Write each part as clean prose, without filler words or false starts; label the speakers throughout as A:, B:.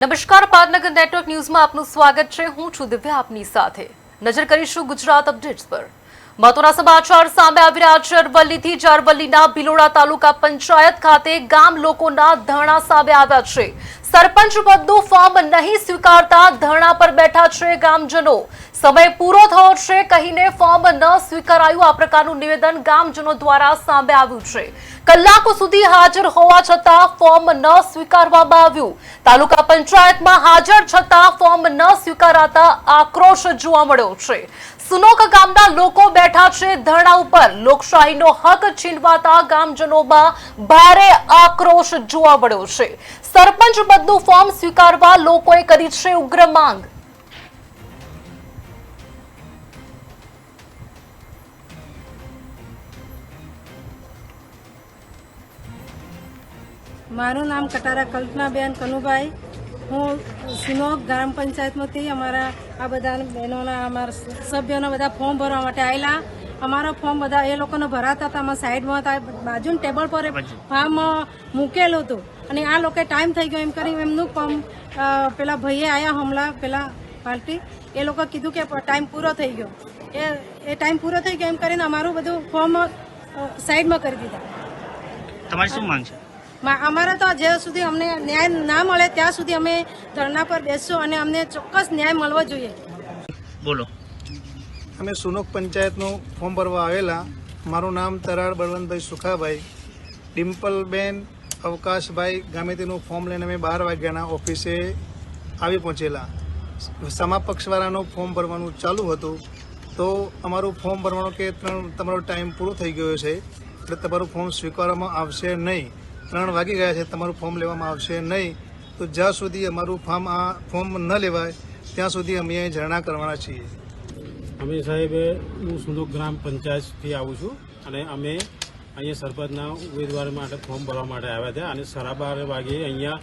A: નમસ્કાર પાટનગર નેટવર્ક ન્યૂઝમાં આપનું સ્વાગત છે। હું છું દિવ્યા આપની સાથે। નજર કરીશું ગુજરાત અપડેટ્સ પર। મહત્વના સમાચાર સામે આવી રહ્યા છે। અરવલ્લીથી જ અરવલ્લીના ભિલોડા તાલુકા પંચાયત ખાતે ગામ લોકોના ધરણા સામે આવ્યા છે। સરપંચ પદનું ફોર્મ નહીં સ્વીકારતા ધરણા પર બેઠા છે ગામજનો। સમય પૂરો થયો છે કહીને ફોર્મ ન સ્વીકારાયું આ પ્રકારનું નિવેદન ગામજનો દ્વારા સામે આવ્યું છે। કલાકો સુધી હાજર હોવા છતાં ફોર્મ ન સ્વીકારવામાં આવ્યું। તાલુકા પંચાયતમાં હાજર છતાં ફોર્મ ન સ્વીકારાતા આક્રોશ જોવા મળ્યો છે। સુનોક ગામના લોકો બેઠા છે ધરણા ઉપર। લોકશાહીનો હક છીનવાતા ગામજનોમાં ભારે આક્રોશ જોવા મળ્યો છે। સરપંચ પદનું ફોર્મ સ્વીકારવા લોકોએ કરી છે ઉગ્ર માંગ।
B: મારું નામ કટારા કલ્પનાબેન કનુભાઈ। હું સુનોક ગ્રામ પંચાયતમાંથી અમારા આ બધા બહેનોના અમારા સભ્યોના બધા ફોર્મ ભરવા માટે આવેલા। અમારો ફોર્મ બધા એ લોકોને ભરાતા હતા। અમે સાઈડમાં હતા, બાજુના ટેબલ પર ફોર્મ મૂકેલું હતું અને આ લોકોએ ટાઈમ થઈ ગયો એમ કરી એમનું ફોર્મ પેલા ભાઈએ આવ્યા હમણાં પેલા પાર્ટી એ લોકો કીધું કે ટાઈમ પૂરો થઈ ગયો। એ ટાઈમ પૂરો થઈ ગયો એમ કરીને અમારું બધું ફોર્મ સાઈડમાં કરી દીધા।
C: તમારી શું માંગ છે?
B: અમારે તો જ્યાં સુધી અમને ન્યાય ના મળે ત્યાં સુધી અમે ધરણા પર બેસશું અને અમને ચોક્કસ ન્યાય મળવો જોઈએ।
C: બોલો।
D: અમે સુનોક પંચાયતનું ફોર્મ ભરવા આવેલા। મારું નામ તરાડ બળવંતભાઈ સુખાભાઈ। ડિમ્પલબેન અવકાશભાઈ ગામે તેનું ફોર્મ લઈને અમે 12 વાગ્યાના ઓફિસે આવી પહોંચેલા। સમા પક્ષવાળાનું ફોર્મ ભરવાનું ચાલુ હતું તો અમારું ફોર્મ ભરવાનું કે તમારો ટાઈમ પૂરો થઈ ગયો છે એટલે તમારું ફોર્મ સ્વીકારવામાં આવશે નહીં। 3 વાગી ગયા છે, તમારું ફોર્મ લેવામાં આવશે નહીં। તો જ્યાં સુધી અમારું ફોર્મ ન લેવાય ત્યાં સુધી અમે ધરણા કરવાના છીએ।
E: અમે સાહેબ હું સુનોક ગ્રામ પંચાયતથી આવું છું અને અમે અહીંયા સરપંચના ઉમેદવાર માટે ફોર્મ ભરવા માટે આવ્યા હતા અને 12:30 વાગે અહીંયા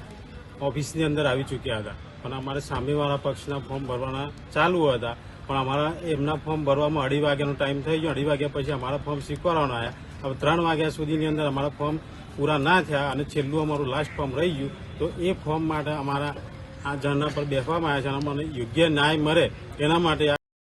E: ઓફિસની અંદર આવી ચૂક્યા હતા, પણ અમારે સામેવાળા પક્ષના ફોર્મ ભરવાના ચાલુ હતા પણ અમારા એમના ફોર્મ ભરવામાં 2:30 વાગ્યાનો ટાઈમ થઈ ગયો। 2:30 વાગ્યા પછી અમારા ફોર્મ સ્વીકારવાના આવ્યા। હવે 3 વાગ્યા સુધીની અંદર અમારા ફોર્મ પૂરા ના થયા અને છેલ્લું અમારું લાસ્ટ ફોર્મ રહી ગયું। તો એ ફોર્મ માટે અમારા આ ધરણા પર બેસવામાં આવ્યા છે અને અમને યોગ્ય ન્યાય મળે એના માટે